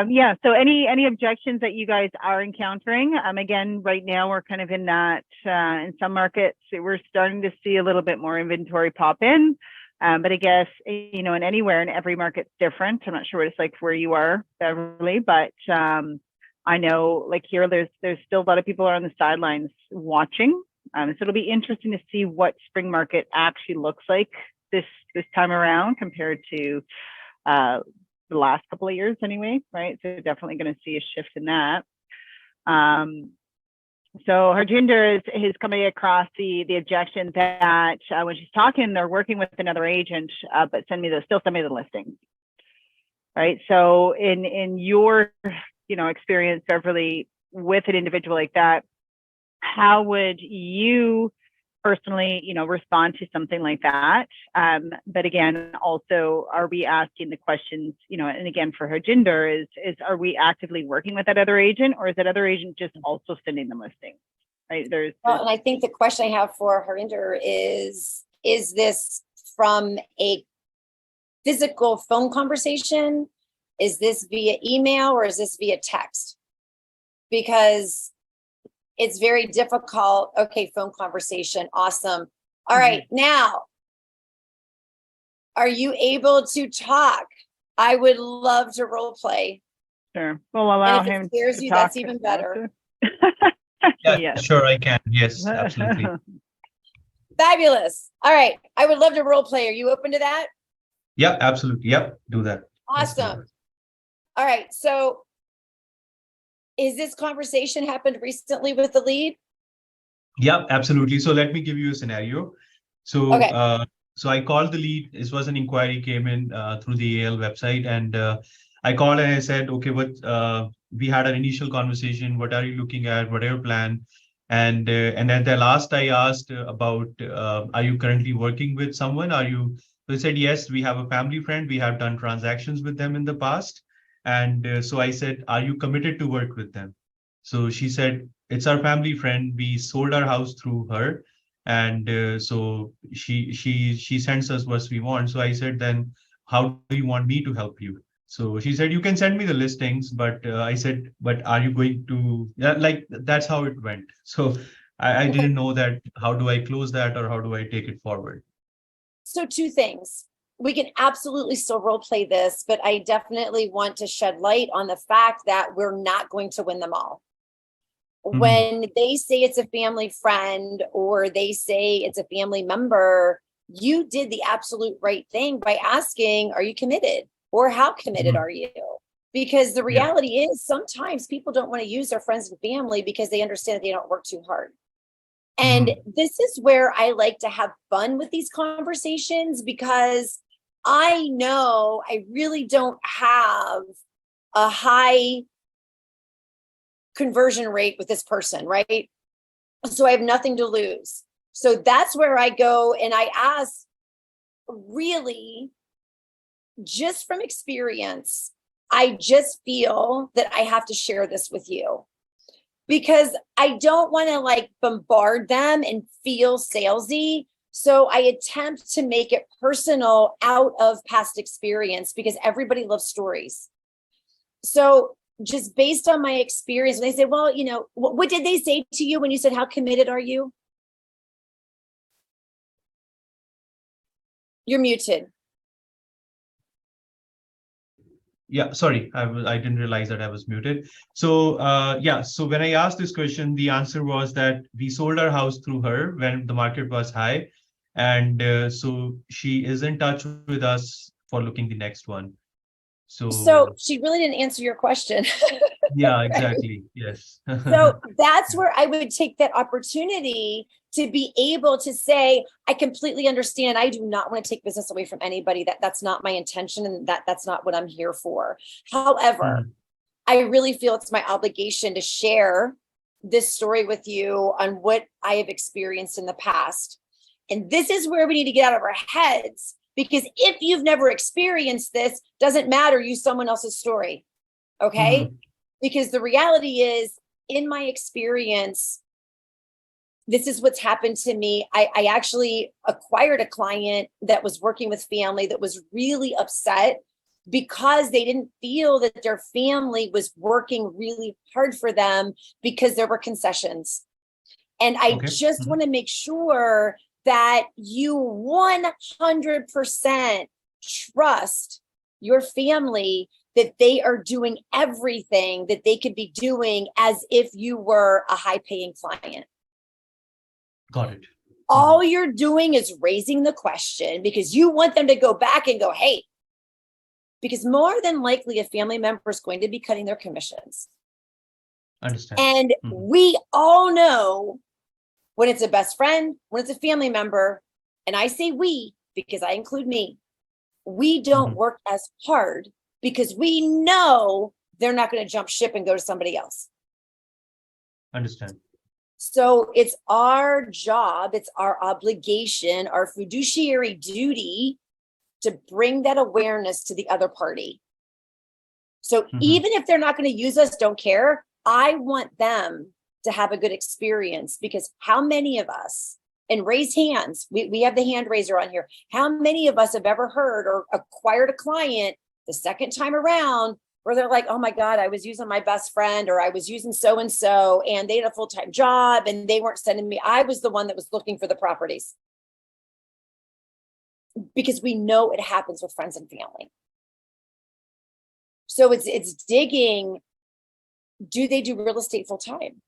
Yeah. So any objections that you guys are encountering? Again, right now we're kind of in that in some markets we're starting to see a little bit more inventory pop in. But I guess, you know, and anywhere in every market's different. I'm not sure what it's like where you are, Beverly, but I know like here there's still a lot of people are on the sidelines watching. So it'll be interesting to see what spring market actually looks like this time around compared to the last couple of years anyway, right? So definitely going to see a shift in that. So Harjinder is coming across the objection that when she's talking, they're working with another agent, but still send me the listings, right? So in your experience, Beverly, with an individual like that, how would you personally, respond to something like that? But again, also, are we asking the questions, and again, for Harjinder is are we actively working with that other agent, or is that other agent just also sending them listings? Right. And I think the question I have for Harjinder is this from a physical phone conversation? Is this via email or is this via text? Because it's very difficult. Okay, phone conversation. Awesome. All right. Now, are you able to talk? I would love to role play. Sure. We'll allow and if him it scares to you, talk. that's even better. Yeah, Yes. sure, I can. Yes, absolutely. Fabulous. All right. I would love to role play. Are you open to that? Yeah, absolutely. Yep, do that. Awesome. All right. So is this conversation happened recently with the lead? Yeah, absolutely. So let me give you a scenario. So, Okay. so I called the lead. This was an inquiry came in through the AL website, and I called and I said, okay, we had an initial conversation. What are you looking at? What are your plan? And at the last, I asked about, are you currently working with someone? They said, yes, we have a family friend. We have done transactions with them in the past. And so I said, are you committed to work with them? So she said, it's our family friend. We sold our house through her. And so she sends us what we want. So I said, then how do you want me to help you? So she said, you can send me the listings, but I said, but are you going to, like, that's how it went. So I didn't know that, how do I close that or how do I take it forward? So two things. We can absolutely still role play this, but I definitely want to shed light on the fact that we're not going to win them all. When they say it's a family friend or they say it's a family member, you did the absolute right thing by asking, are you committed? Or how committed are you? Because the reality is sometimes people don't want to use their friends and family because they understand that they don't work too hard. And this is where I like to have fun with these conversations, because I know I really don't have a high conversion rate with this person, right? So I have nothing to lose. So that's where I go and I ask, really, just from experience, I just feel that I have to share this with you, because I don't want to like bombard them and feel salesy. So I attempt to make it personal out of past experience, because everybody loves stories. So just based on my experience, when they say, well, what did they say to you when you said, how committed are you? You're muted. Yeah, sorry, I didn't realize that I was muted. So so when I asked this question, the answer was that we sold our house through her when the market was high. And so she is in touch with us for looking the next one. So she really didn't answer your question. Yeah, exactly. Yes. So that's where I would take that opportunity to be able to say, I completely understand. I do not want to take business away from anybody. That's not my intention, and that's not what I'm here for. However, I really feel it's my obligation to share this story with you on what I have experienced in the past. And this is where we need to get out of our heads, because if you've never experienced this, doesn't matter, use someone else's story. Okay? Because the reality is, in my experience, this is what's happened to me. I actually acquired a client that was working with family that was really upset because they didn't feel that their family was working really hard for them because there were concessions. And I just want to make sure that you 100% trust your family that they are doing everything that they could be doing as if you were a high-paying client. Got it. All you're doing is raising the question because you want them to go back and go, hey, because more than likely a family member is going to be cutting their commissions. Understand. And we all know when it's a best friend, when it's a family member, and I say we because I include me, we don't work as hard because we know they're not going to jump ship and go to somebody else. Understand. So it's our job, it's our obligation, our fiduciary duty to bring that awareness to the other party. So even if they're not going to use us, don't care. I want them to have a good experience because how many of us, and raise hands, we have the hand raiser on here. How many of us have ever heard or acquired a client the second time around where they're like, oh my God, I was using my best friend or I was using so-and-so and they had a full-time job and they weren't sending me. I was the one that was looking for the properties. Because we know it happens with friends and family. So it's digging, do they do real estate full-time?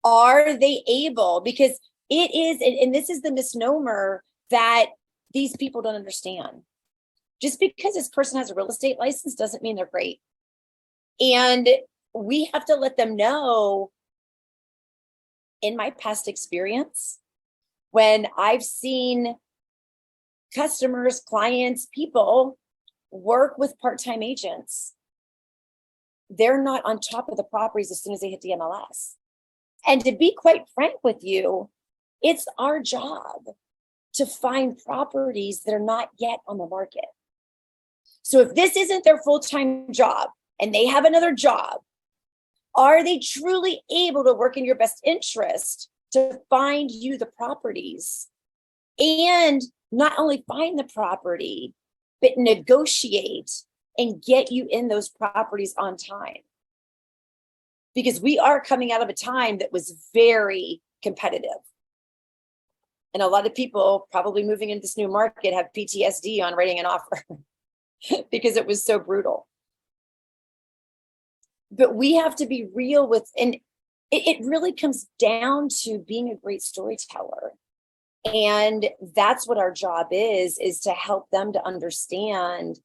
Are they able? Because it is, and this is the misnomer that these people don't understand. Just because this person has a real estate license doesn't mean they're great. And we have to let them know, in my past experience, when I've seen customers, clients, people work with part-time agents, they're not on top of the properties as soon as they hit the MLS. And to be quite frank with you, it's our job to find properties that are not yet on the market. So if this isn't their full-time job and they have another job, are they truly able to work in your best interest to find you the properties and not only find the property, but negotiate and get you in those properties on time? Because we are coming out of a time that was very competitive. And a lot of people probably moving into this new market have PTSD on writing an offer because it was so brutal. But we have to be real with, and it really comes down to being a great storyteller. And that's what our job is to help them to understand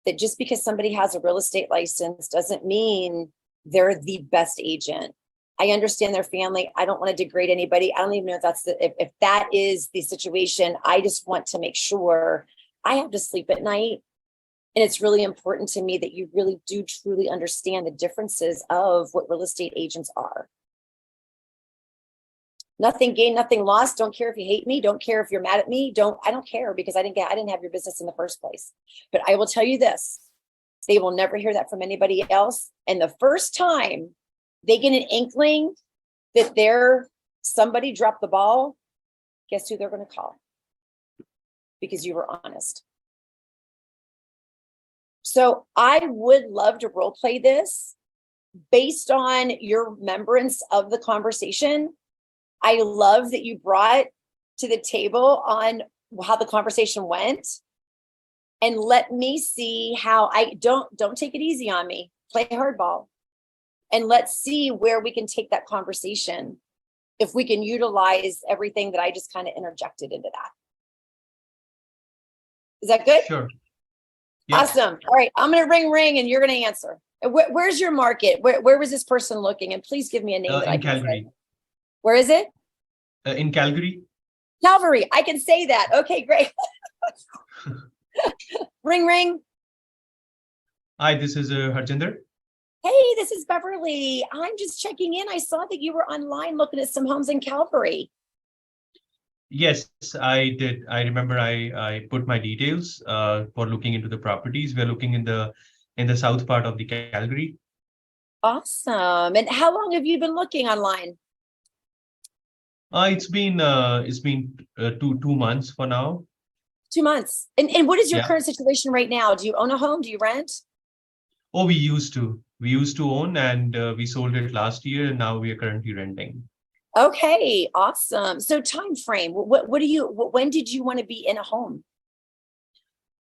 that just because somebody has a real estate license doesn't mean they're the best agent. I understand their family. I don't want to degrade anybody. I don't even know if that's if that is the situation. I just want to make sure I have to sleep at night. And it's really important to me that you really do truly understand the differences of what real estate agents are. Nothing gained, nothing lost. Don't care if you hate me. Don't care if you're mad at me. I don't care because I didn't have your business in the first place. But I will tell you this, they will never hear that from anybody else. And the first time they get an inkling that somebody dropped the ball, guess who they're going to call? Because you were honest. So I would love to role play this based on your remembrance of the conversation. I love that you brought to the table on how the conversation went, and let me see how don't take it easy on me. Play hardball, and let's see where we can take that conversation if we can utilize everything that I just kind of interjected into that. Is that good? Sure. Yeah. Awesome. All right. I'm going to ring and you're going to answer. Where's your market? Where was this person looking? And please give me a name that I can Calgary. say. Where is it? In Calgary. Calvary. I can say that. Okay, great. Ring. Hi, this is Harjinder. Hey, this is Beverly. I'm just checking in. I saw that you were online looking at some homes in Calvary. Yes, I did. I remember I put my details for looking into the properties. We're looking in the south part of the Calgary. Awesome. And how long have you been looking online? It's been 2 months for now. 2 months. And what is your Yeah. current situation right now? Do you own a home? Do you rent? Oh, we used to own, and we sold it last year, and now we are currently renting. Okay, awesome. So time frame, when did you want to be in a home?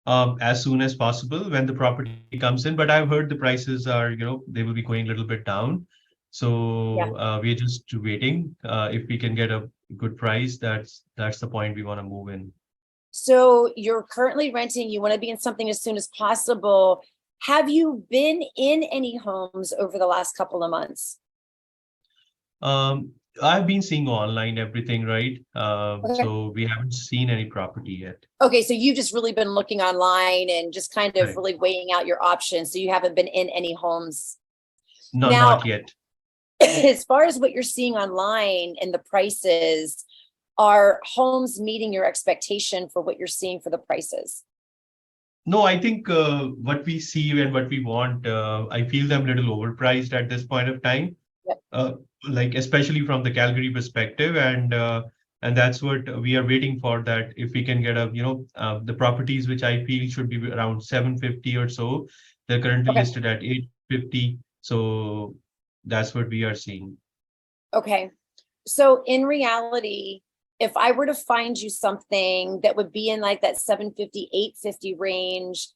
As soon as possible when the property comes in. But I've heard the prices are, they will be going a little bit down. Yeah. So we're just waiting. If we can get a good price, that's the point we want to move in. So you're currently renting, you want to be in something as soon as possible. Have you been in any homes over the last couple of months? Um, I've been seeing online everything, right? Okay. So we haven't seen any property yet. Okay, so you've just really been looking online and just kind of Correct. really weighing out your options. So you haven't been in any homes. No, Now, not yet. as far as what you're seeing online and the prices, are homes meeting your expectation for what you're seeing for the prices? No, I think what we see and what we want, I feel them a little overpriced at this point of time. Yep. Like especially from the Calgary perspective, and that's what we are waiting for. That if we can get the properties which I feel should be around 750 or so, they're currently Okay. listed at 850. So that's what we are seeing. Okay. So in reality, if I were to find you something that would be in like that 750, 850 range,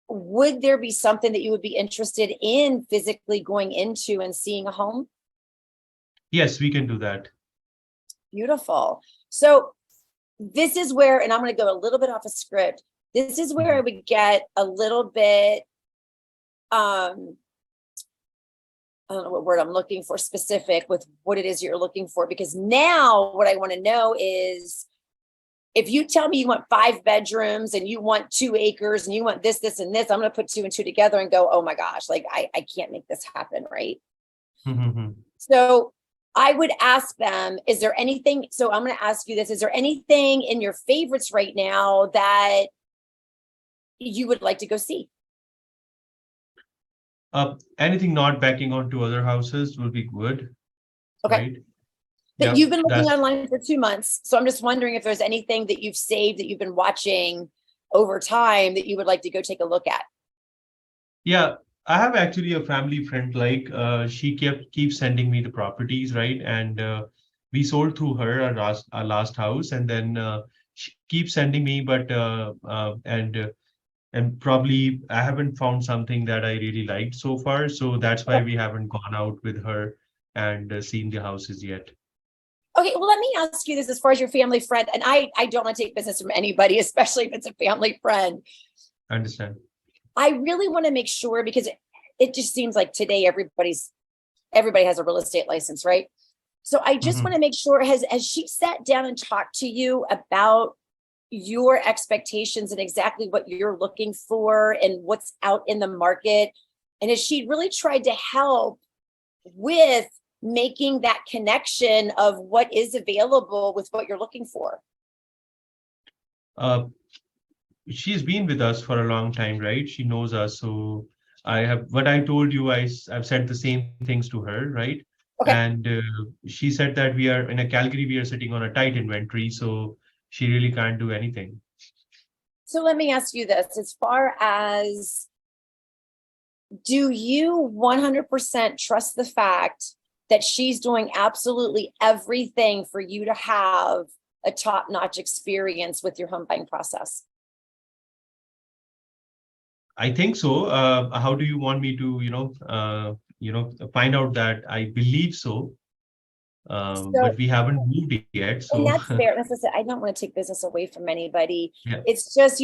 would there be something that you would be interested in physically going into and seeing a home? Yes, we can do that. Beautiful. So this is where, and I'm going to go a little bit off a script. This is where I would get a little bit, I don't know what word I'm looking for specific with what it is you're looking for, because now what I want to know is if you tell me you want 5 bedrooms and you want 2 acres and you want this, this, and this, I'm going to put 2 and 2 together and go, oh my gosh, like I can't make this happen. Right. So I would ask them, is there anything? So I'm going to ask you this. Is there anything in your favorites right now that you would like to go see? Anything not backing onto other houses will be good. Okay. Right? But Yeah, you've been looking that's online for 2 months. So I'm just wondering if there's anything that you've saved that you've been watching over time that you would like to go take a look at. yeah. I have actually a family friend, like she keeps sending me the properties, right? And we sold through her our last house, and then she keeps sending me, but and probably I haven't found something that I really liked so far, so that's why we haven't gone out with her and seen the houses yet. Okay, well, let me ask you this as far as your family friend, and I don't want to take business from anybody, especially if it's a family friend. I understand. I really want to make sure, because it just seems like today everybody has a real estate license, right? So I just want to make sure, has she sat down and talked to you about your expectations and exactly what you're looking for and what's out in the market? And has she really tried to help with making that connection of what is available with what you're looking for? She's been with us for a long time, right? She knows us. So what I told you, I've said the same things to her, right? Okay. And she said that we are in a Calgary, we are sitting on a tight inventory, so she really can't do anything. So let me ask you this, as far as, do you 100% trust the fact that she's doing absolutely everything for you to have a top-notch experience with your home buying process? I think so. How do you want me to, find out that? I believe so, but we haven't moved yet. And So that's fair. As I said, I don't want to take business away from anybody. yeah. It's just,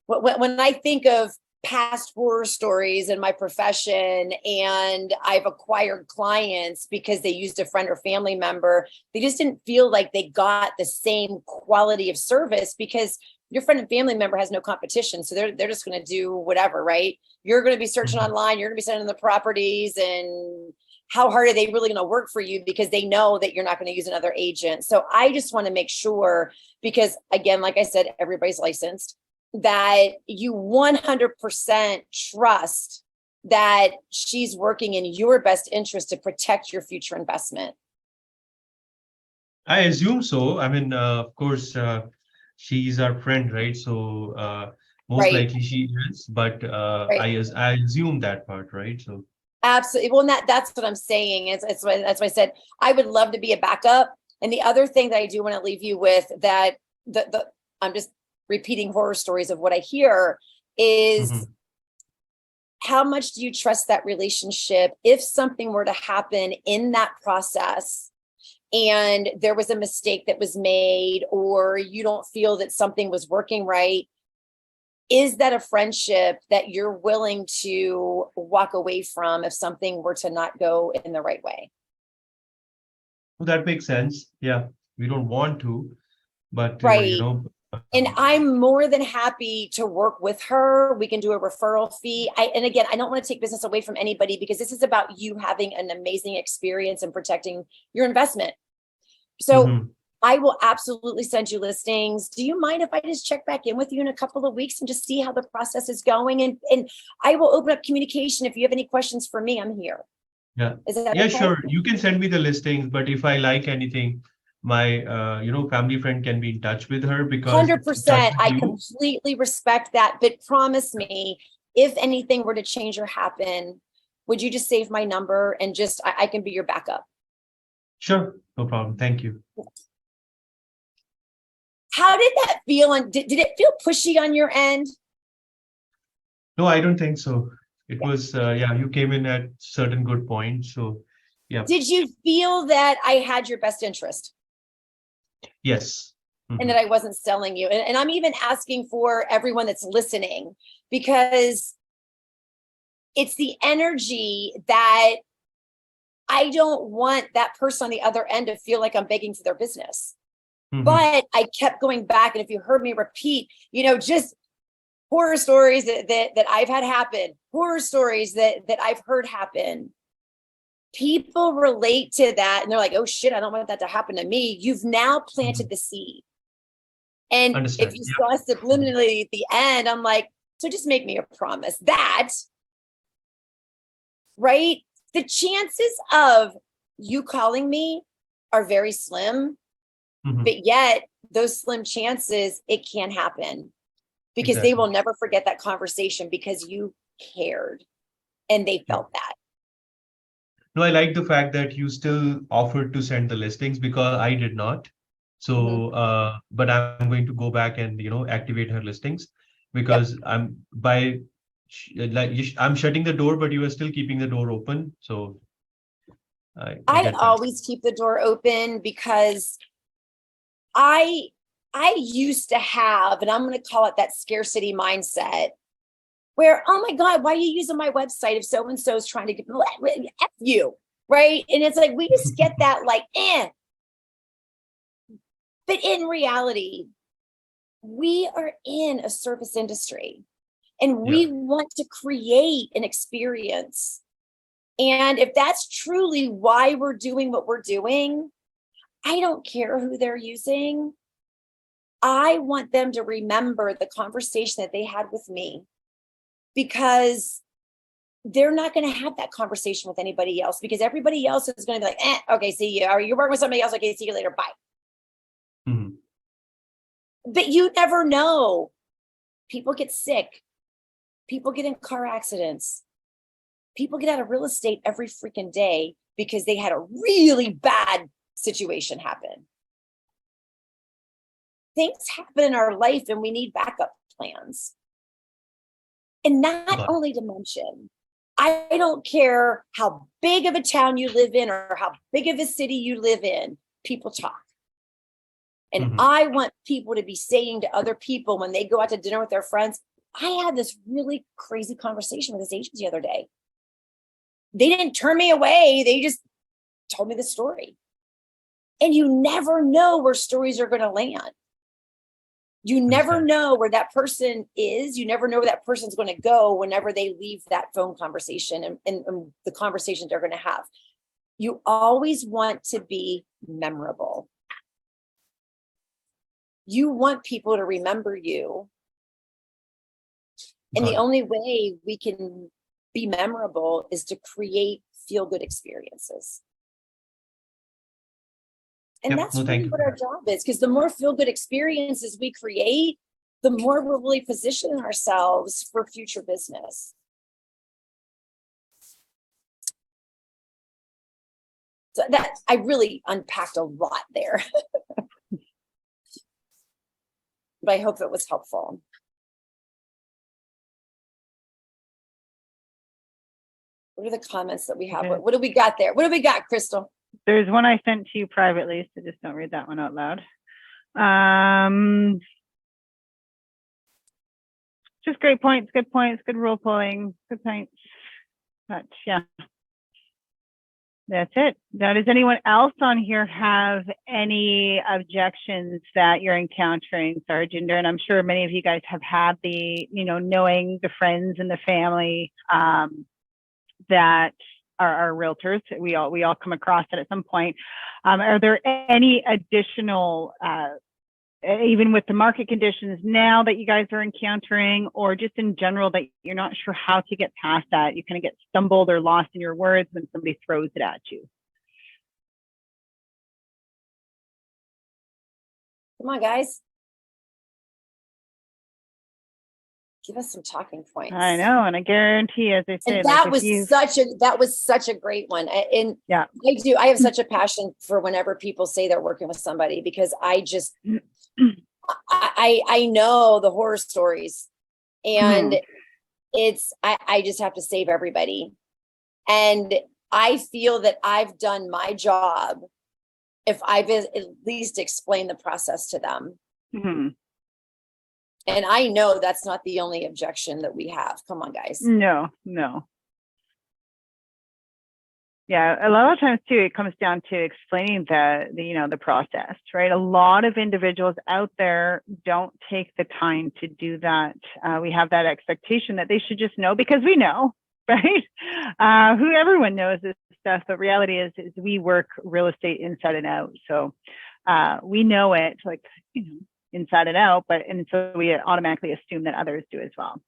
when I think of past horror stories in my profession, and I've acquired clients because they used a friend or family member, they just didn't feel like they got the same quality of service, because your friend and family member has no competition. So they're just going to do whatever, right? You're going to be searching online, you're going to be sending the properties, and how hard are they really going to work for you, because they know that you're not going to use another agent. So I just want to make sure, because again, like I said, everybody's licensed, that you 100% trust that she's working in your best interest to protect your future investment. I assume so. I mean, of course, she's our friend, right? So most Right, likely she is, but right. I assume that part, right? So Absolutely. Well, that's what I'm saying. That's why I said I would love to be a backup. And the other thing that I do want to leave you with that the I'm just repeating horror stories of what I hear is mhm. how much do you trust that relationship if something were to happen in that process and there was a mistake that was made or you don't feel that something was working right, is that a friendship that you're willing to walk away from if something were to not go in the right way? Well, that makes sense. Yeah, we don't want to, but Right. And I'm more than happy to work with her. We can do a referral fee. And again, I don't want to take business away from anybody because this is about you having an amazing experience and protecting your investment. So mhm. I will absolutely send you listings. Do you mind if I just check back in with you in a couple of weeks and just see how the process is going? And I will open up communication. If you have any questions for me, I'm here. Yeah. Is that Yeah, okay? sure. You can send me the listings, but if I like anything, my family friend can be in touch with her because in touch 100%. with I you. completely respect that. But promise me, if anything were to change or happen, would you just save my number and just, I can be your backup? Sure, no problem. Thank you. How did that feel? And did it feel pushy on your end? No, I don't think so. It Yeah. was yeah, you came in at certain good points. So yeah, Did you feel that I had your best interest yes. and Mhm. that I wasn't selling you? And I'm even asking for everyone that's listening because it's the energy that I don't want that person on the other end to feel like I'm begging for their business. Mhm. But I kept going back. And if you heard me repeat, just horror stories that I've had happen, horror stories that I've heard happen, people relate to that and they're like, oh shit, I don't want that to happen to me. You've now planted Mhm. the seed. And if Understand. you Yeah. saw subliminally at the end, I'm like, so just make me a promise that, right? The chances of you calling me are very slim, Mhm. but yet those slim chances, it can happen because they Exactly. will never forget that conversation because you cared and they Yeah. felt that. No, I like the fact that you still offered to send the listings because I did not. Mhm. So, but I'm going to go back and activate her listings Yep. because I'm shutting the door, but you are still keeping the door open. So I I get that. always keep the door open because I I used to have, and I'm going to call it that scarcity mindset where, oh my God, why are you using my website if so and so is trying to get F you, right? And it's like we just get that like, eh. But in reality, we are in a service industry and Yeah. we want to create an experience. And if that's truly why we're doing what we're doing, I don't care who they're using. I want them to remember the conversation that they had with me because they're not going to have that conversation with anybody else because everybody else is going to be like, okay, see you. Or you're working with somebody else. Okay, see you later. Bye. Mhm. But you never know. People get sick. People get in car accidents. People get out of real estate every freaking day because they had a really bad situation happen. Things happen in our life and we need backup plans. And not Got it. only to mention, I don't care how big of a town you live in or how big of a city you live in, people talk. And Mhm. I want people to be saying to other people when they go out to dinner with their friends, I had this really crazy conversation with this agent the other day. They didn't turn me away. They just told me the story. And you never know where stories are going to land. You never Understand. know where that person is. You never know where that person's going to go whenever they leave that phone conversation and the conversation they're going to have. You always want to be memorable. You want people to remember you. And the Got it. only way we can be memorable is to create feel good experiences. And Yep. that's No, thank really you. what our job is, because the more feel-good experiences we create, the more we're really positioning ourselves for future business. So that I really unpacked a lot there, but I hope it was helpful. What are the comments that we have? Okay. What do we got there? What do we got, Crystal? There's one I sent to you privately, so just don't read that one out loud. Just great points, good role pulling, good points. But yeah, that's it. Now, does anyone else on here have any objections that you're encountering, Sergeant? And I'm sure many of you guys have had the, knowing the friends and the family that are realtors. We all come across it at some point. Are there any additional even with the market conditions now that you guys are encountering, or just in general that you're not sure how to get past that? You kind of get stumbled or lost in your words when somebody throws it at you. Come on, guys. Give us some talking points. I know, and I guarantee, as I say, and that like was such a great one. And yeah, I have such a passion for whenever people say they're working with somebody, because I just I know the horror stories, and I just have to save everybody. And I feel that I've done my job if I've at least explained the process to them. And I know that's not the only objection that we have. Come on, guys. No. Yeah, a lot of times too, it comes down to explaining the process, right? A lot of individuals out there don't take the time to do that. We have that expectation that they should just know because we know, right? Everyone knows this stuff, but reality is we work real estate inside and out. So we know it inside and out, and so we automatically assume that others do as well.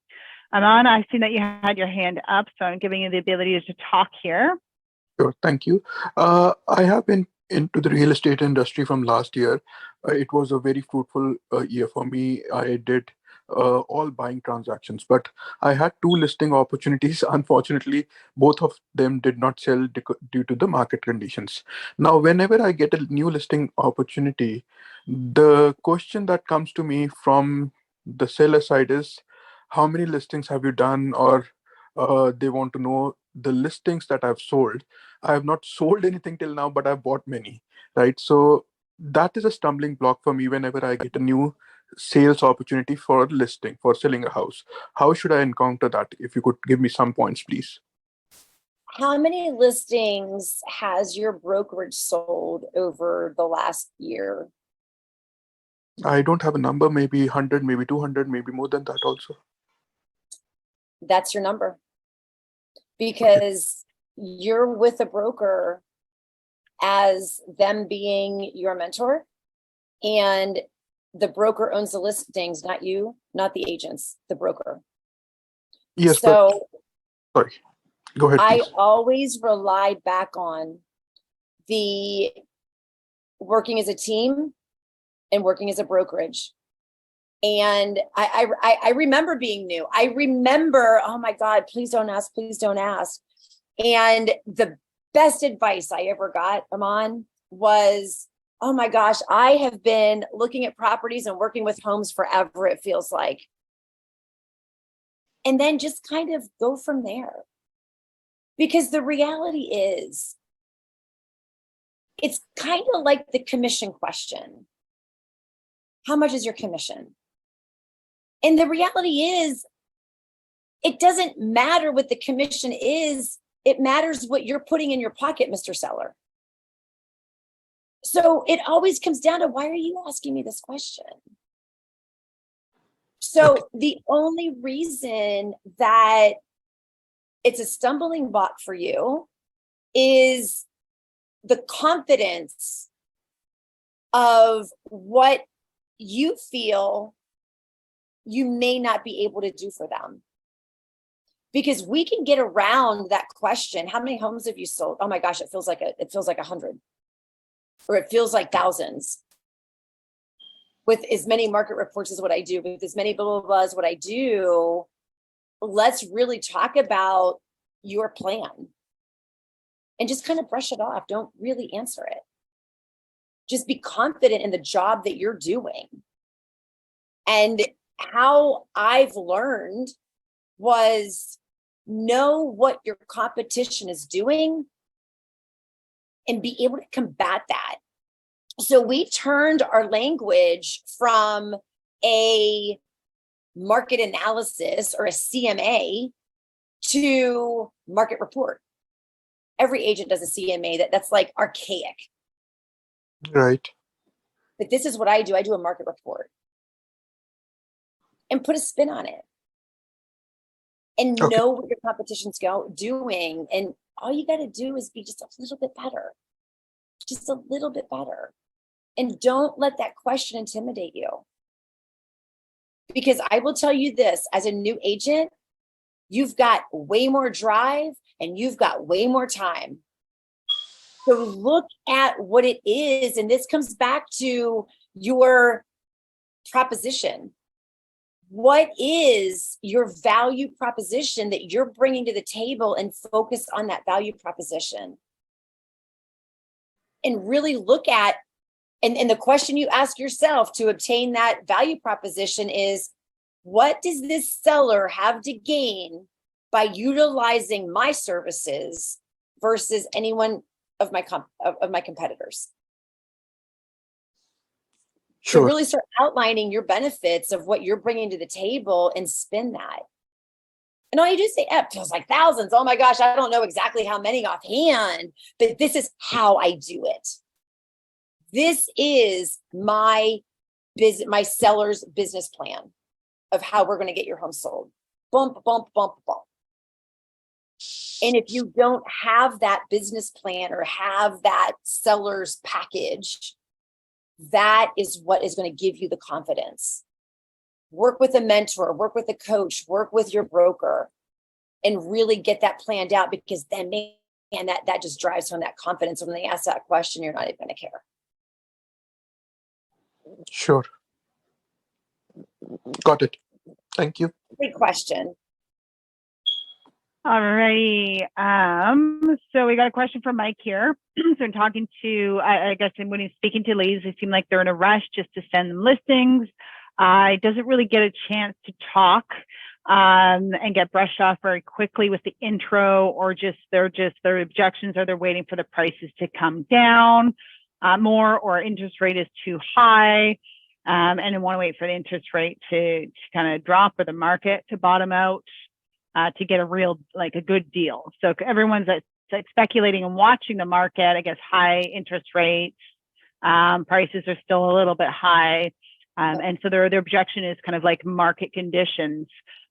Aman, I've seen that you had your hand up, so I'm giving you the ability to talk here. Sure, thank you. I have been into the real estate industry from last year. It was a very fruitful year for me. I did all buying transactions, but I had 2 listing opportunities. Unfortunately, both of them did not sell due to the market conditions. Now, whenever I get a new listing opportunity, the question that comes to me from the seller side is, how many listings have you done? Or they want to know the listings that I've sold. I have not sold anything till now, but I've bought many, right? So that is a stumbling block for me whenever I get a new sales opportunity for listing, for selling a house. How should I encounter that? If you could give me some points, please. How many listings has your brokerage sold over the last year? I don't have a number, maybe 100, maybe 200, maybe more than that also. That's your number. Because you're with a broker as them being your mentor, and the broker owns the listings, not you, not the agents, the broker. Yes, so but sorry, go ahead, please. I always relied back on the working as a team and working as a brokerage. And I remember being new. I remember, oh my God, please don't ask, please don't ask. And the best advice I ever got, Aman, was, oh my gosh, I have been looking at properties and working with homes forever, it feels like. And then just kind of go from there. Because the reality is, it's kind of like the commission question. How much is your commission? And the reality is, it doesn't matter what the commission is. It matters what you're putting in your pocket, Mr. Seller. So it always comes down to, why are you asking me this question? So the only reason that it's a stumbling block for you is the confidence of what you feel you may not be able to do for them. Because we can get around that question. How many homes have you sold? Oh my gosh, it feels like 100. or it feels like thousands. With as many market reports as what I do, with as many blah, blah, blah as what I do, let's really talk about your plan and just kind of brush it off. Don't really answer it. Just be confident in the job that you're doing. And how I've learned was know what your competition is doing and be able to combat that. So we turned our language from a market analysis or a CMA to market report. Every agent does a CMA. That's like archaic. Right. But this is what I do. I do a market report and put a spin on it and Okay. know what your competition's doing. And all you got to do is be just a little bit better, just a little bit better. And don't let that question intimidate you. Because I will tell you this, as a new agent, you've got way more drive and you've got way more time. So look at what it is. And this comes back to your proposition. What is your value proposition that you're bringing to the table, and focus on that value proposition? And really look at, and the question you ask yourself to obtain that value proposition is, what does this seller have to gain by utilizing my services versus anyone of my competitors? Sure. To really start outlining your benefits of what you're bringing to the table and spin that. And all you do is say, it feels like thousands. Oh my gosh, I don't know exactly how many offhand, but this is how I do it. This is my seller's business plan of how we're going to get your home sold. Bump, bump, bump, bump. And if you don't have that business plan or have that seller's package, that is what is going to give you the confidence. Work with a mentor, work with a coach, work with your broker, and really get that planned out, because then, man, that just drives home that confidence. When they ask that question, you're not even going to care. Sure. Got it. Thank you. Great question. All righty. So we got a question from Mike here. So I'm talking to, I guess when he's speaking to ladies, they seem like they're in a rush just to send them listings. Doesn't really get a chance to talk and get brushed off very quickly with the intro, or just their objections, or they're waiting for the prices to come down more, or interest rate is too high. And they want to wait for the interest rate to kind of drop, or the market to bottom out. To get a good deal. So everyone's like speculating and watching the market. I guess high interest rates, prices are still a little bit high. And so their objection is kind of like market conditions,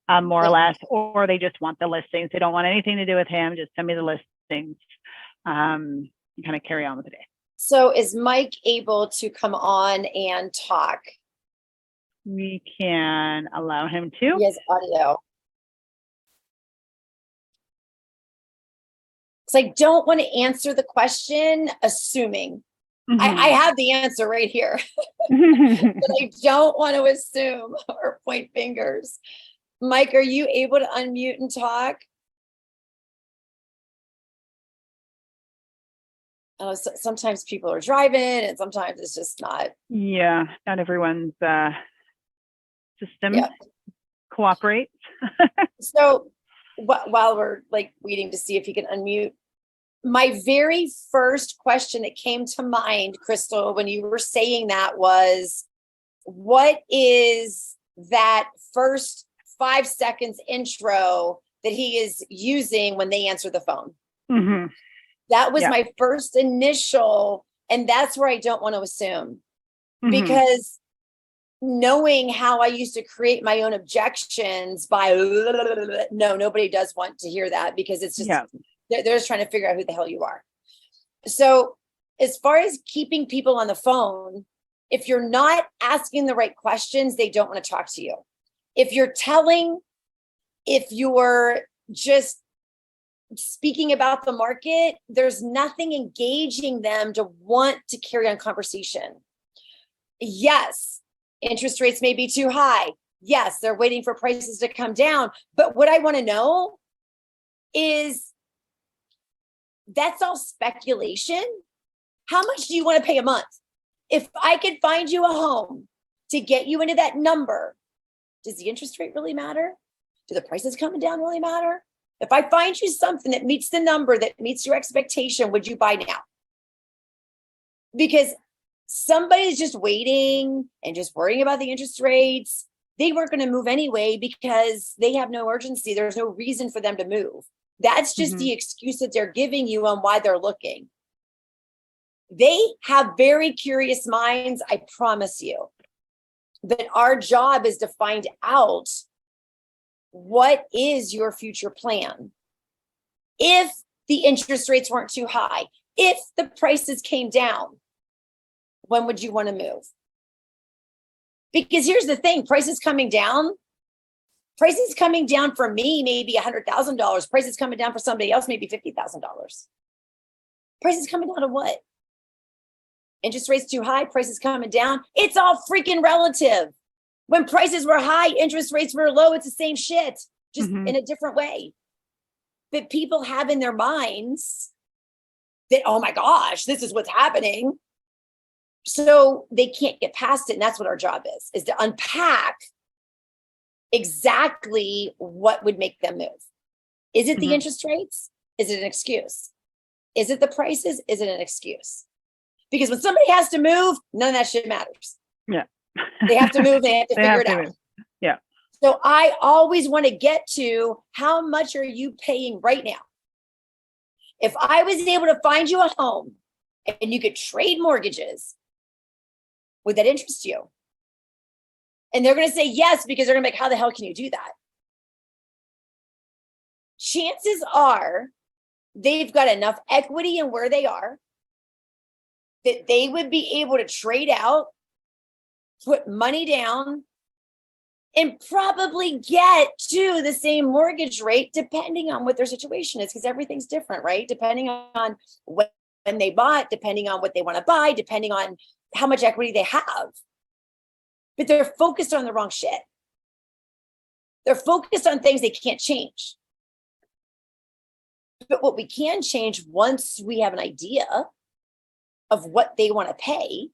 more or less, or they just want the listings. They don't want anything to do with him. Just send me the listings, and kind of carry on with the day. So is Mike able to come on and talk? We can allow him to. He has audio. Because I don't want to answer the question assuming. I have the answer right here. But I don't want to assume or point fingers. Mike, are you able to unmute and talk? Sometimes people are driving and sometimes it's just not. Yeah, not everyone's system cooperates. So while we're like waiting to see if he can unmute, my very first question that came to mind, Crystal, when you were saying that was, what is that first 5 seconds intro that he is using when they answer the phone? Mm-hmm. That was my first initial, and that's where I don't want to assume, because knowing how I used to create my own objections by nobody does want to hear that, because it's just they're just trying to figure out who the hell you are. So as far as keeping people on the phone, if you're not asking the right questions, they don't want to talk to you. If you're just speaking about the market, there's nothing engaging them to want to carry on conversation. Yes, interest rates may be too high. Yes, they're waiting for prices to come down. But what I want to know is, that's all speculation. How much do you want to pay a month? If I could find you a home to get you into that number, does the interest rate really matter? Do the prices coming down really matter? If I find you something that meets the number, that meets your expectation, would you buy now? Because somebody's just waiting and just worrying about the interest rates. They weren't going to move anyway because they have no urgency. There's no reason for them to move. That's just the excuse that they're giving you on why they're looking. They have very curious minds, I promise you. But our job is to find out, what is your future plan? If the interest rates weren't too high, if the prices came down, when would you want to move? Because here's the thing, prices coming down for me, maybe $100,000. Prices coming down for somebody else, maybe $50,000. Prices coming down to what? Interest rates too high, prices coming down. It's all freaking relative. When prices were high, interest rates were low. It's the same shit, just in a different way. But people have in their minds that, oh my gosh, this is what's happening. So they can't get past it. And that's what our job is to unpack exactly what would make them move. Is it the interest rates? Is it an excuse? Is it the prices? Is it an excuse? Because when somebody has to move, none of that shit matters. Yeah. They have to move. They have to figure it out. Move. Yeah. So I always want to get to, how much are you paying right now? If I was able to find you a home and you could trade mortgages, would that interest you? And they're going to say yes, because they're going to be like, how the hell can you do that? Chances are they've got enough equity in where they are that they would be able to trade out, put money down, and probably get to the same mortgage rate, depending on what their situation is, because everything's different, right? Depending on when they bought, depending on what they want to buy, depending on how much equity they have. But they're focused on the wrong shit. They're focused on things they can't change. But what we can change, once we have an idea of what they want to pay,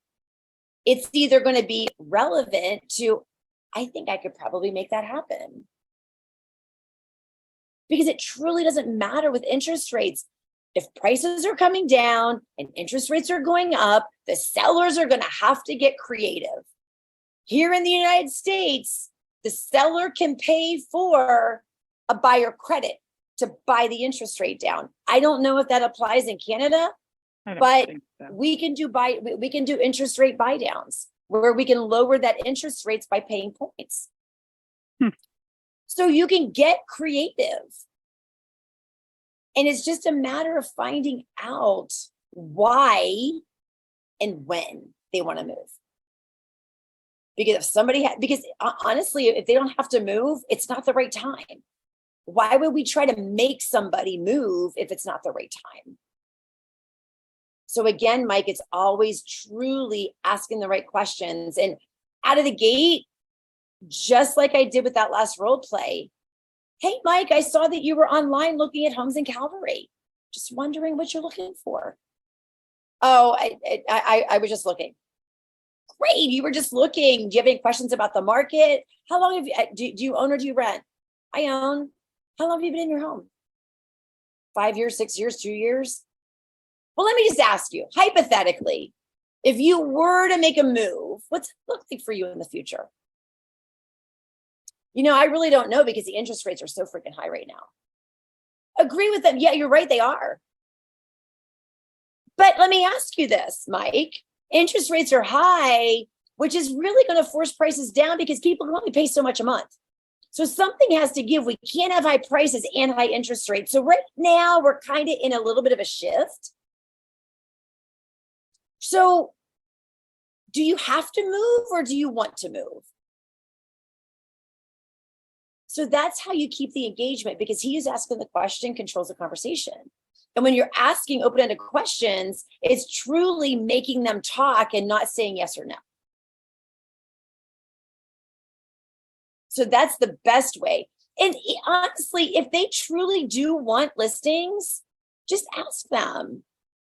it's either going to be relevant to, I think I could probably make that happen. Because it truly doesn't matter with interest rates. If prices are coming down and interest rates are going up, the sellers are going to have to get creative. Here in the United States, the seller can pay for a buyer credit to buy the interest rate down. I don't know if that applies in Canada, but so. we can do interest rate buy downs where we can lower that interest rates by paying points. So you can get creative. And it's just a matter of finding out why and when they want to move. Because if honestly, if they don't have to move, it's not the right time. Why would we try to make somebody move if it's not the right time? So again, Mike, it's always truly asking the right questions. And out of the gate, just like I did with that last role play, hey, Mike, I saw that you were online looking at homes in Calgary. Just wondering what you're looking for. Oh, I was just looking. Great, you were just looking. Do you have any questions about the market? How long have you, do you own or do you rent? I own. How long have you been in your home? 5 years, 6 years, 2 years? Well, let me just ask you, hypothetically, if you were to make a move, what's it look like for you in the future? You know, I really don't know because the interest rates are so freaking high right now. Agree with them. Yeah, you're right, they are. But let me ask you this, Mike. Interest rates are high, which is really going to force prices down because people can only pay so much a month. So something has to give. We can't have high prices and high interest rates. So right now we're kind of in a little bit of a shift. So do you have to move or do you want to move? So that's how you keep the engagement, because he who's asking the question controls the conversation. And when you're asking open-ended questions, it's truly making them talk and not saying yes or no. So that's the best way. And honestly, if they truly do want listings, just ask them,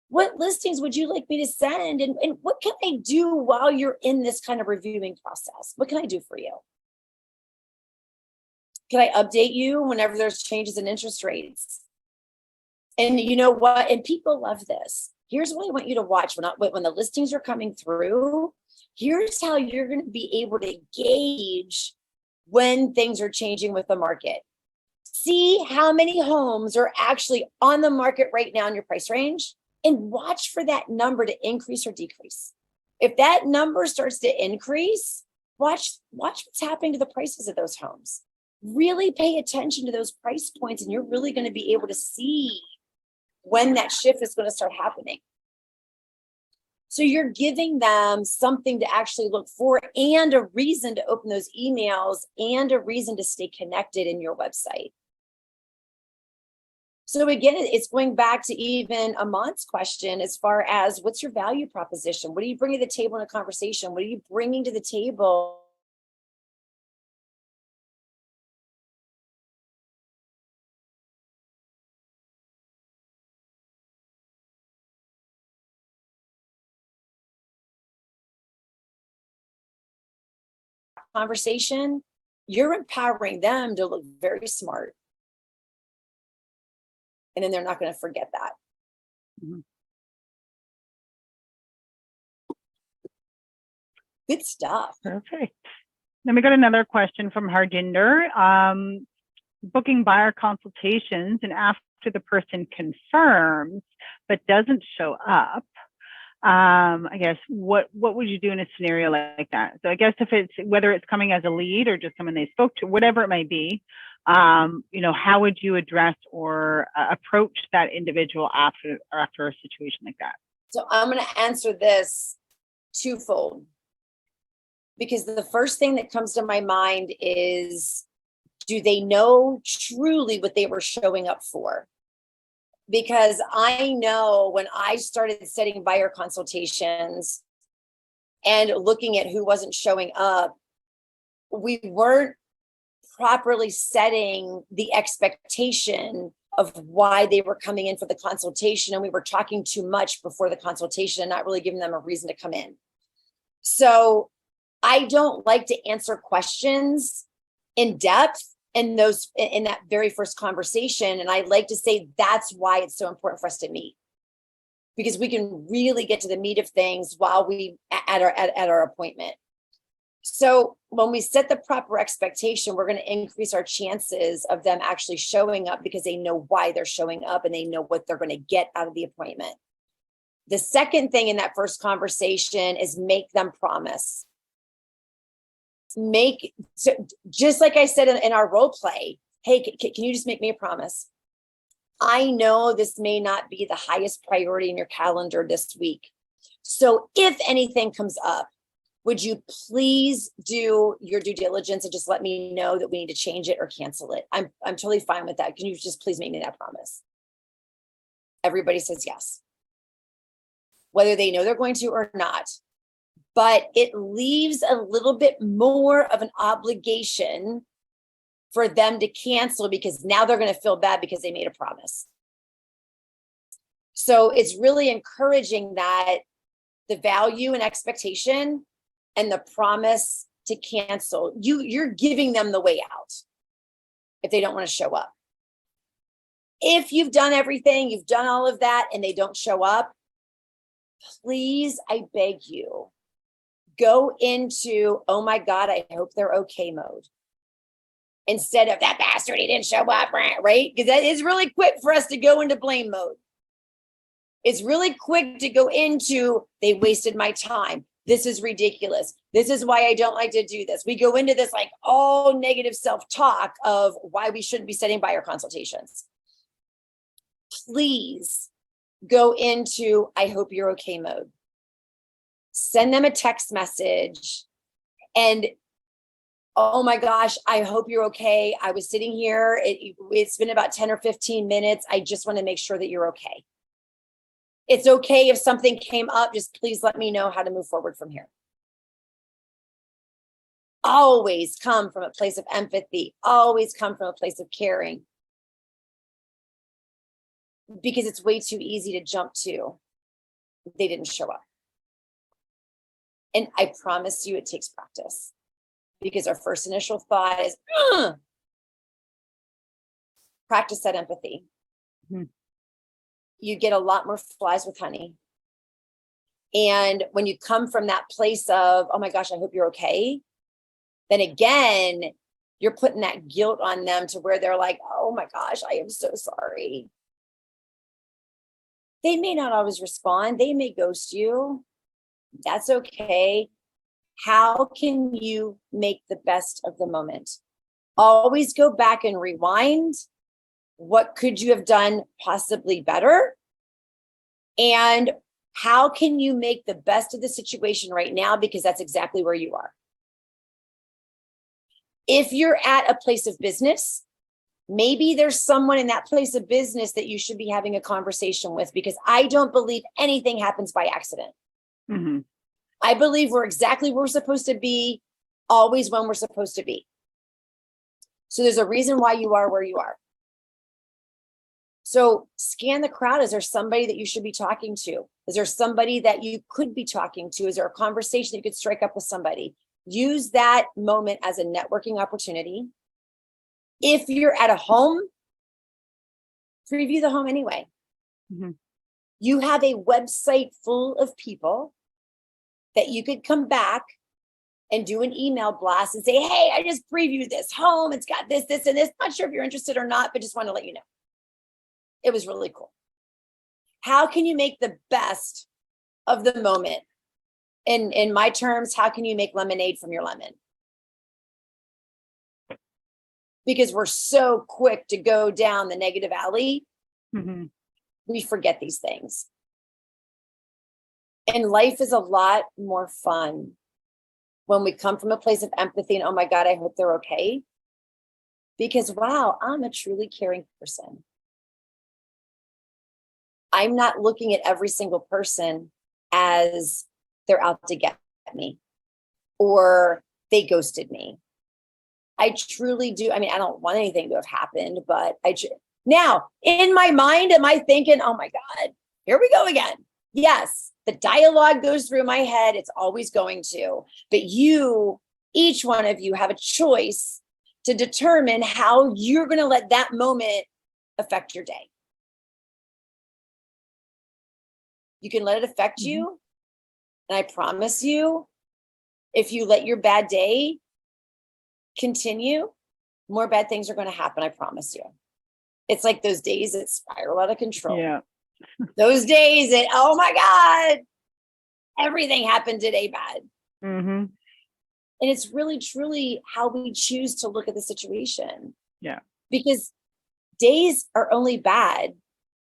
what listings would you like me to send? And what can I do while you're in this kind of reviewing process? What can I do for you? Can I update you whenever there's changes in interest rates? And you know what? And people love this. Here's what I want you to watch when the listings are coming through. Here's how you're going to be able to gauge when things are changing with the market. See how many homes are actually on the market right now in your price range, and watch for that number to increase or decrease. If that number starts to increase, watch what's happening to the prices of those homes. Really pay attention to those price points, and you're really going to be able to see when that shift is going to start happening. So you're giving them something to actually look for, and a reason to open those emails, and a reason to stay connected in your website. So again, it's going back to even Amon's question as far as, what's your value proposition? What are you bringing to the table in a conversation? What are you bringing to the table? Conversation, you're empowering them to look very smart. And then they're not going to forget that. Mm-hmm. Good stuff. Perfect. Then we got another question from Hardinder. Booking buyer consultations, and after the person confirms but doesn't show up, I guess what would you do in a scenario like that? So I guess if it's, whether it's coming as a lead or just someone they spoke to, whatever it may be, how would you address or approach that individual after a situation like that? So I'm going to answer this twofold, because the first thing that comes to my mind is, do they know truly what they were showing up for? Because I know when I started setting buyer consultations and looking at who wasn't showing up, we weren't properly setting the expectation of why they were coming in for the consultation. And we were talking too much before the consultation and not really giving them a reason to come in. So I don't like to answer questions in depth in that very first conversation. And I like to say that's why it's so important for us to meet, because we can really get to the meat of things while we at our appointment. So when we set the proper expectation, we're going to increase our chances of them actually showing up, because they know why they're showing up and they know what they're going to get out of the appointment. The second thing in that first conversation is make them promise. Just like I said in our role play, hey, can you just make me a promise? I know this may not be the highest priority in your calendar this week. So if anything comes up, would you please do your due diligence and just let me know that we need to change it or cancel it? I'm totally fine with that. Can you just please make me that promise? Everybody says yes, whether they know they're going to or not. But it leaves a little bit more of an obligation for them to cancel, because now they're going to feel bad because they made a promise. So it's really encouraging that the value and expectation and the promise to cancel, you're giving them the way out if they don't want to show up. If you've done everything, you've done all of that, and they don't show up, please, I beg you, go into, oh my God, I hope they're okay mode. Instead of, that bastard, he didn't show up, right? Because that is really quick for us to go into blame mode. It's really quick to go into, they wasted my time. This is ridiculous. This is why I don't like to do this. We go into this like all negative self-talk of why we shouldn't be setting buyer consultations. Please go into, I hope you're okay mode. Send them a text message and oh my gosh, I hope you're okay. I was sitting here. It's been about 10 or 15 minutes. I just want to make sure that you're okay. It's okay if something came up, just please let me know how to move forward from here. Always come from a place of empathy, always come from a place of caring. Because it's way too easy to jump to, they didn't show up. And I promise you it takes practice. Because our first initial thought is, ugh! Practice that empathy. Mm-hmm. You get a lot more flies with honey. And when you come from that place of, oh my gosh, I hope you're okay, then again, you're putting that guilt on them to where they're like, oh my gosh, I am so sorry. They may not always respond. They may ghost you. That's okay. How can you make the best of the moment? Always go back and rewind. What could you have done possibly better? And how can you make the best of the situation right now? Because that's exactly where you are. If you're at a place of business, maybe there's someone in that place of business that you should be having a conversation with, because I don't believe anything happens by accident. Mm-hmm. I believe we're exactly where we're supposed to be, always when we're supposed to be. So there's a reason why you are where you are. So scan the crowd. Is there somebody that you should be talking to? Is there somebody that you could be talking to? Is there a conversation that you could strike up with somebody? Use that moment as a networking opportunity. If you're at a home, preview the home anyway. Mm-hmm. You have a website full of people that you could come back and do an email blast and say, hey, I just previewed this home. It's got this, this, and this. Not sure if you're interested or not, but just want to let you know. It was really cool. How can you make the best of the moment? In my terms, how can you make lemonade from your lemon? Because we're so quick to go down the negative alley, Mm-hmm. we forget these things. And life is a lot more fun when we come from a place of empathy and, oh my God, I hope they're okay. Because, wow, I'm a truly caring person. I'm not looking at every single person as they're out to get me or they ghosted me. I truly do. I mean, I don't want anything to have happened, but now in my mind, am I thinking, oh my God, here we go again? Yes, the dialogue goes through my head. It's always going to, but you, each one of you have a choice to determine how you're going to let that moment affect your day. You can let it affect you. And I promise you, if you let your bad day continue, more bad things are going to happen. I promise you. It's like those days that spiral out of control. Yeah. Those days that, oh my God, everything happened today bad. Mm-hmm. And it's really, truly how we choose to look at the situation. Yeah. Because days are only bad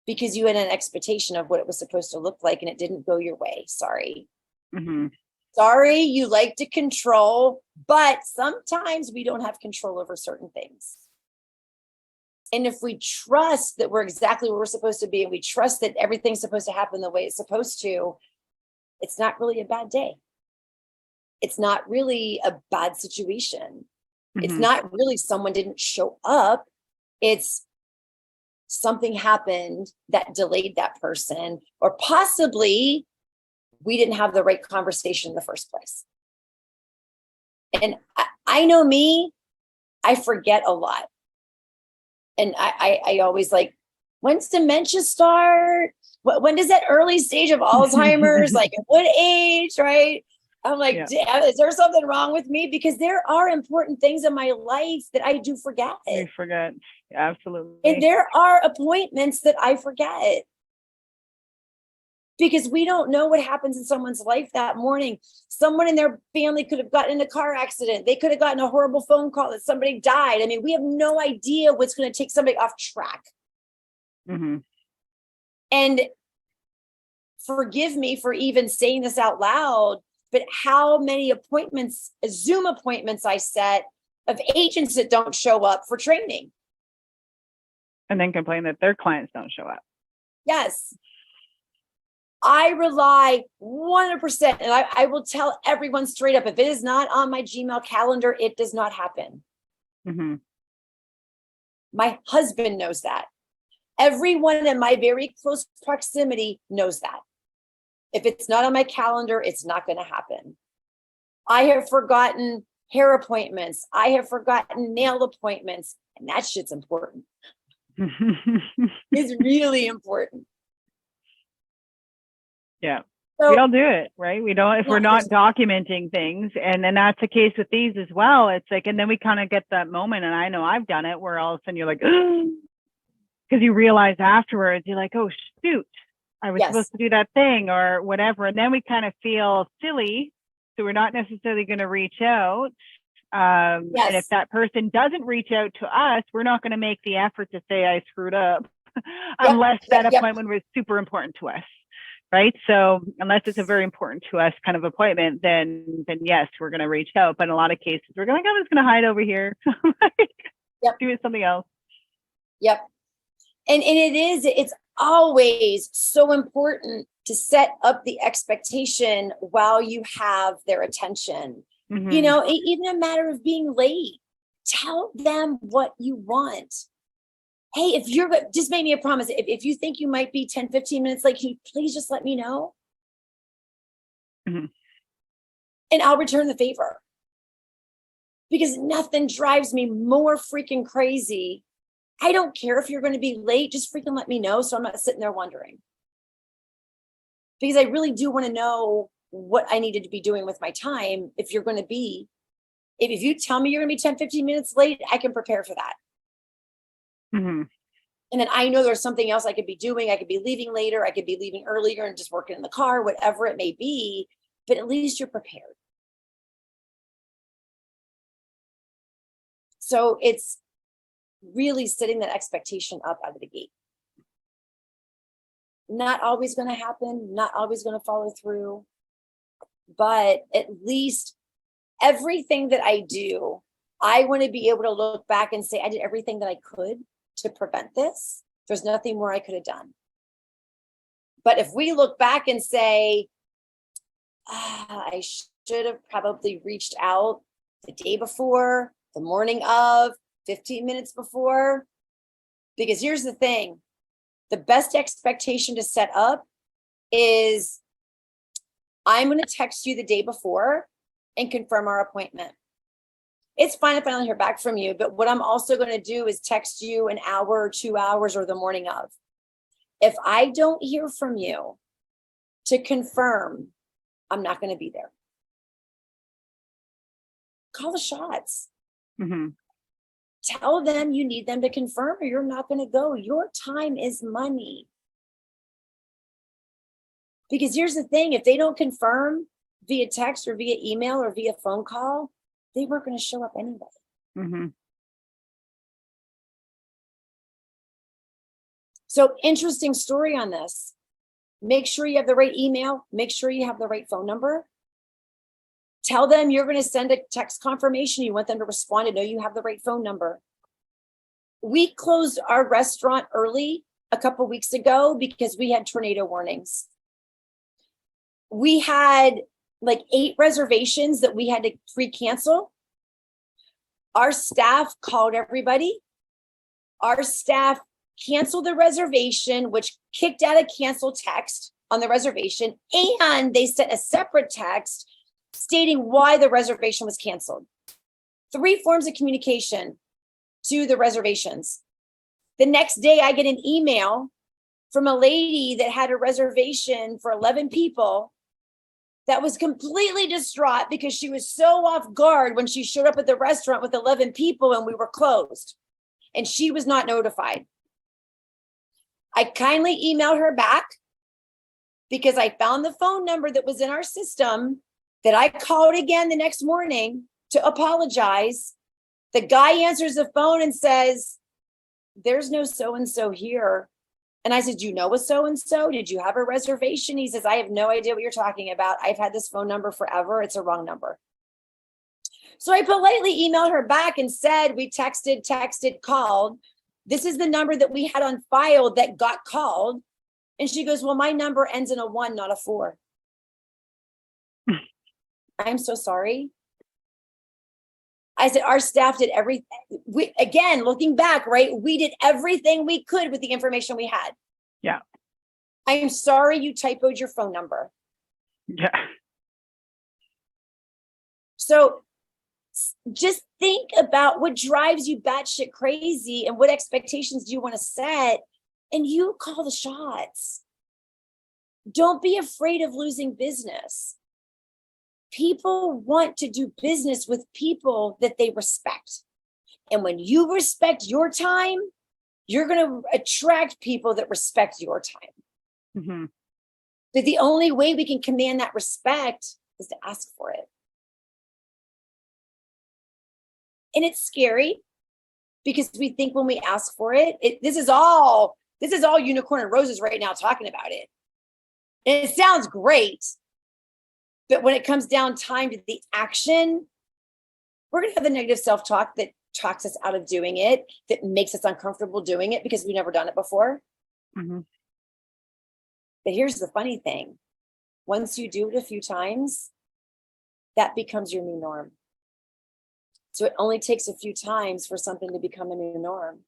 because you had an expectation of what it was supposed to look like and it didn't go your way. Sorry. Mm-hmm. Sorry, you like to control, but sometimes we don't have control over certain things. And if we trust that we're exactly where we're supposed to be, and we trust that everything's supposed to happen the way it's supposed to, it's not really a bad day. It's not really a bad situation. It's not really someone didn't show up. It's something happened that delayed that person, or possibly we didn't have the right conversation in the first place. And I know me, I forget a lot. And I always like, when's dementia start? When does that early stage of Alzheimer's, like at what age, right? I'm like, damn, is there something wrong with me? Because there are important things in my life that I do forget. You forget. Absolutely. And there are appointments that I forget. Because we don't know what happens in someone's life that morning. Someone in their family could have gotten in a car accident. They could have gotten a horrible phone call that somebody died. I mean, we have no idea what's going to take somebody off track. Mm-hmm. And forgive me for even saying this out loud, but how many appointments, Zoom appointments I set of agents that don't show up for training. And then complain that their clients don't show up. Yes. I rely 100%, and I will tell everyone straight up, if it is not on my Gmail calendar, it does not happen. Mm-hmm. My husband knows that. Everyone in my very close proximity knows that. If it's not on my calendar, it's not going to happen. I have forgotten hair appointments. I have forgotten nail appointments, and that shit's important. It's really important. Yeah. So, We all do it, right? We don't, if we're not documenting things, and then that's the case with these as well. It's like, and then we kind of get that moment, and I know I've done it, where all of a sudden you're like, because you realize afterwards, you're like, oh shoot, I was supposed to do that thing or whatever. And then we kind of feel silly. So we're not necessarily going to reach out. And if that person doesn't reach out to us, we're not going to make the effort to say I screwed up unless that appointment was super important to us. Right. So unless it's a very important to us kind of appointment, then yes, we're going to reach out. But in a lot of cases, we're going, I'm just going to hide over here. Do something else. Yep. And it's always so important to set up the expectation while you have their attention. Mm-hmm. You know, even a matter of being late, tell them what you want. Hey, if you're, just make me a promise. If you think you might be 10, 15 minutes late, can you please just let me know? Mm-hmm. And I'll return the favor. Because nothing drives me more freaking crazy. I don't care if you're going to be late, just freaking let me know so I'm not sitting there wondering. Because I really do want to know what I needed to be doing with my time. If you're going to be, if you tell me you're going to be 10, 15 minutes late, I can prepare for that. Mm-hmm. And then I know there's something else I could be doing. I could be leaving later. I could be leaving earlier and just working in the car, whatever it may be, but at least you're prepared. So it's really setting that expectation up out of the gate. Not always going to happen, not always going to follow through, but at least everything that I do, I want to be able to look back and say, I did everything that I could to prevent this. There's nothing more I could have done. But if we look back and say, I should have probably reached out the day before, the morning of, 15 minutes before, because here's the thing, the best expectation to set up is I'm going to text you the day before and confirm our appointment. It's fine if I don't hear back from you, but what I'm also going to do is text you an hour or 2 hours or the morning of. If I don't hear from you to confirm, I'm not going to be there. Call the shots. Mm-hmm. Tell them you need them to confirm or you're not going to go. Your time is money. Because here's the thing, if they don't confirm via text or via email or via phone call, they weren't going to show up anyway. Mm-hmm. So interesting story on this. Make sure you have the right email. Make sure you have the right phone number. Tell them you're going to send a text confirmation. You want them to respond and know you have the right phone number. We closed our restaurant early a couple weeks ago because we had tornado warnings. We had like 8 reservations that we had to pre-cancel. Our staff called everybody. Our staff canceled the reservation, which kicked out a cancel text on the reservation, and they sent a separate text stating why the reservation was canceled. 3 forms of communication to the reservations. The next day, I get an email from a lady that had a reservation for 11 people that was completely distraught because she was so off guard when she showed up at the restaurant with 11 people and we were closed and she was not notified. I kindly emailed her back because I found the phone number that was in our system that I called again the next morning to apologize. The guy answers the phone and says, there's no so-and-so here. And I said, do you know a so-and-so? Did you have a reservation? He says, I have no idea what you're talking about. I've had this phone number forever. It's a wrong number. So I politely emailed her back and said, we texted, called. This is the number that we had on file that got called. And she goes, well, my number ends in a 1, not a 4. I'm so sorry. I said, our staff did everything. Again, looking back, right? We did everything we could with the information we had. Yeah. I am sorry you typoed your phone number. Yeah. So just think about what drives you batshit crazy and what expectations do you want to set, and you call the shots. Don't be afraid of losing business. People want to do business with people that they respect. And when you respect your time, you're going to attract people that respect your time. Mm-hmm. But the only way we can command that respect is to ask for it. And it's scary because we think when we ask for it, this is all unicorn and roses right now talking about it. And it sounds great. But when it comes down time to the action, we're going to have the negative self-talk that talks us out of doing it, that makes us uncomfortable doing it because we've never done it before. Mm-hmm. But here's the funny thing. Once you do it a few times, that becomes your new norm. So it only takes a few times for something to become a new norm.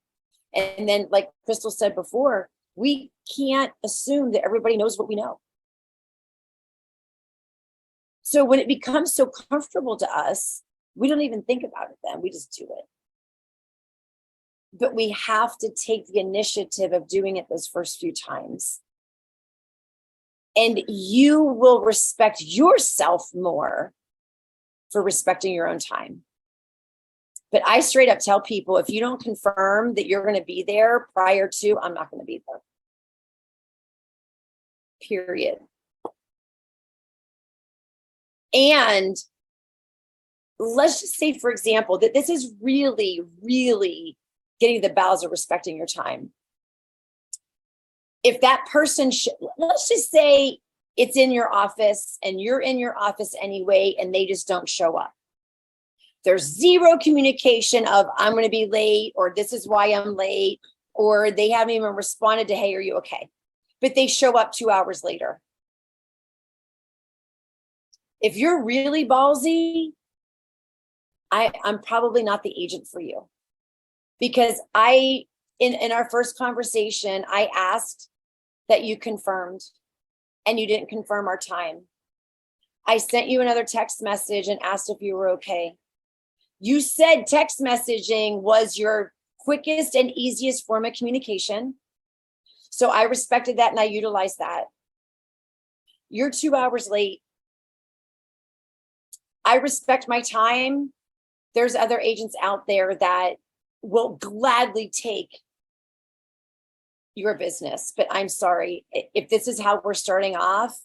And then, like Crystal said before, we can't assume that everybody knows what we know. So when it becomes so comfortable to us, we don't even think about it then. We just do it. But we have to take the initiative of doing it those first few times. And you will respect yourself more for respecting your own time. But I straight up tell people, if you don't confirm that you're going to be there prior to, I'm not going to be there. Period. And let's just say, for example, that this is really, really getting the bowels of respecting your time. If that person, let's just say it's in your office and you're in your office anyway, and they just don't show up. There's zero communication of I'm going to be late, or this is why I'm late, or they haven't even responded to, hey, are you okay? But they show up 2 hours later. If you're really ballsy, I'm probably not the agent for you. Because in our first conversation, I asked that you confirmed, and you didn't confirm our time. I sent you another text message and asked if you were okay. You said text messaging was your quickest and easiest form of communication. So I respected that and I utilized that. You're 2 hours late. I respect my time. There's other agents out there that will gladly take your business, but I'm sorry. If this is how we're starting off,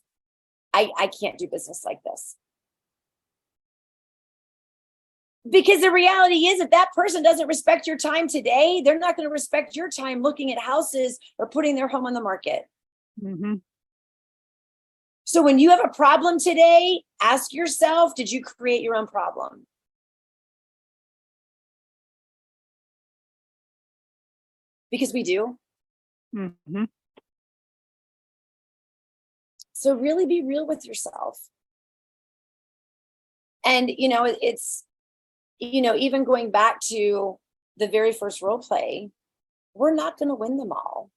I can't do business like this. Because the reality is, if that person doesn't respect your time today, they're not going to respect your time looking at houses or putting their home on the market. Mm-hmm. So when you have a problem today, ask yourself, did you create your own problem? Because we do. Mm-hmm. So really be real with yourself. And, it's, even going back to the very first role play, we're not going to win them all.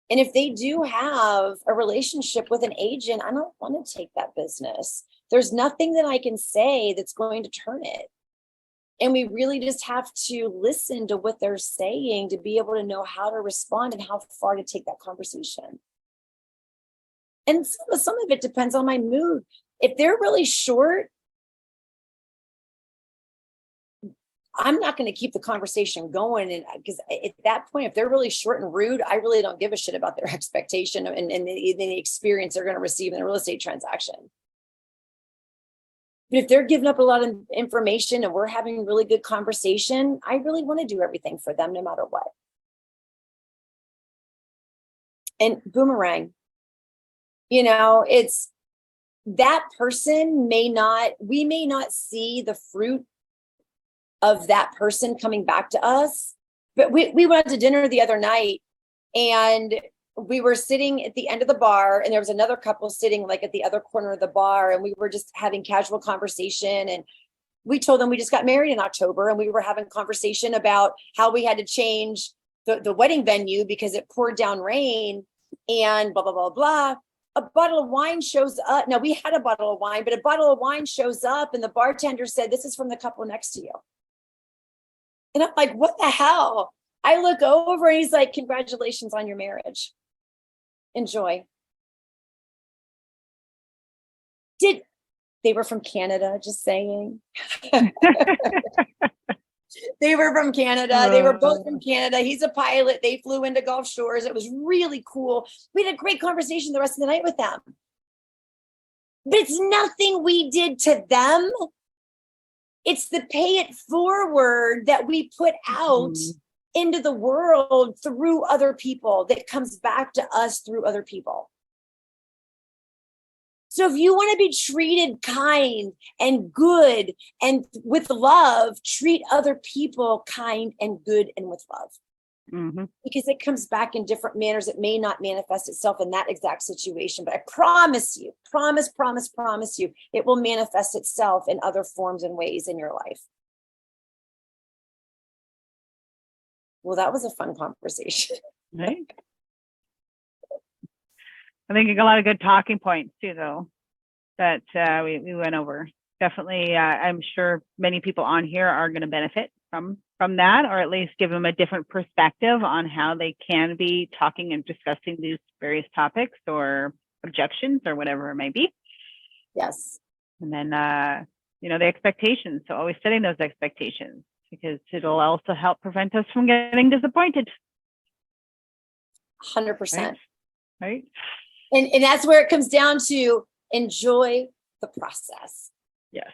And if they do have a relationship with an agent, I don't want to take that business. There's nothing that I can say that's going to turn it. And we really just have to listen to what they're saying to be able to know how to respond and how far to take that conversation. And some of it depends on my mood. If they're really short, I'm not going to keep the conversation going. And because at that point, if they're really short and rude, I really don't give a shit about their expectation and the experience they're going to receive in a real estate transaction. But if they're giving up a lot of information and we're having really good conversation, I really want to do everything for them no matter what. And boomerang, it's that person we may not see the fruit of that person coming back to us. But we went out to dinner the other night, and we were sitting at the end of the bar, and there was another couple sitting like at the other corner of the bar, and we were just having casual conversation. And we told them we just got married in October, and we were having conversation about how we had to change the wedding venue because it poured down rain and blah, blah, blah, blah. A bottle of wine shows up. Now, we had a bottle of wine, but a bottle of wine shows up, and the bartender said, "This is from the couple next to you." And I'm like, what the hell? I look over and he's like, "Congratulations on your marriage. Enjoy." They were from Canada, just saying. They were from Canada. They were both from Canada. He's a pilot. They flew into Gulf Shores. It was really cool. We had a great conversation the rest of the night with them. But it's nothing we did to them. It's the pay it forward that we put out into the world through other people that comes back to us through other people. So if you want to be treated kind and good and with love, treat other people kind and good and with love. Because it comes back in different manners. It may not manifest itself in that exact situation, but I promise you, promise you, it will manifest itself in other forms and ways in your life. Well, that was a fun conversation. Right. I think a lot of good talking points too, though, that we went over. Definitely, I'm sure many people on here are going to benefit from that, or at least give them a different perspective on how they can be talking and discussing these various topics or objections or whatever it may be. Yes. And then, the expectations. So always setting those expectations, because it'll also help prevent us from getting disappointed. 100%. Right. And that's where it comes down to enjoy the process. Yes.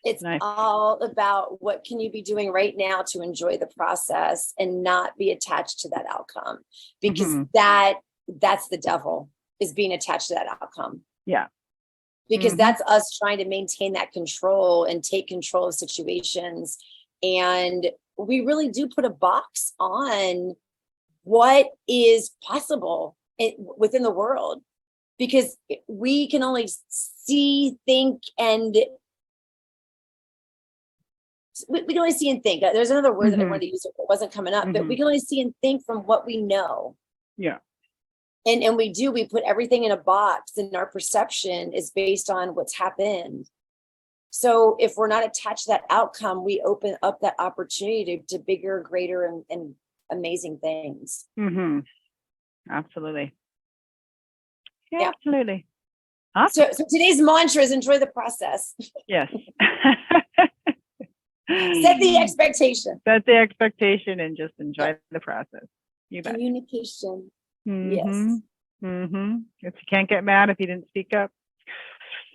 It's nice. all about what can you be doing right now to enjoy the process and not be attached to that outcome, because that's the devil, is being attached to that outcome. Yeah. Because that's us trying to maintain that control and take control of situations. And we really do put a box on what is possible within the world, because we can only see, think, and we can only see and think. There's another word that I wanted to use, it wasn't coming up, but we can only see and think from what we know. Yeah. And we put everything in a box, and our perception is based on what's happened. So if we're not attached to that outcome, we open up that opportunity to bigger, greater, and amazing things. Absolutely. Yeah, absolutely. Awesome. So today's mantra is enjoy the process. Yes. Set the expectation. Set the expectation and just enjoy the process. You bet. Communication. Yes. If you can't get mad if you didn't speak up.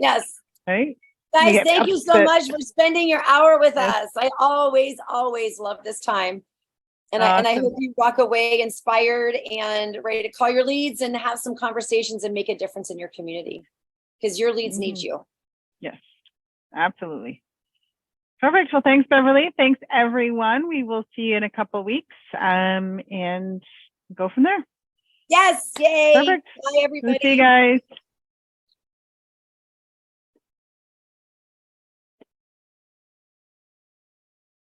Yes. Right. Guys, thank you so much for spending your hour with us. I always love this time. And I hope you walk away inspired and ready to call your leads and have some conversations and make a difference in your community, because your leads need you. Yes, absolutely. Perfect. Well, thanks, Beverly. Thanks, everyone. We will see you in a couple of weeks and go from there. Yes. Yay. Perfect. Bye, everybody. We'll see you guys.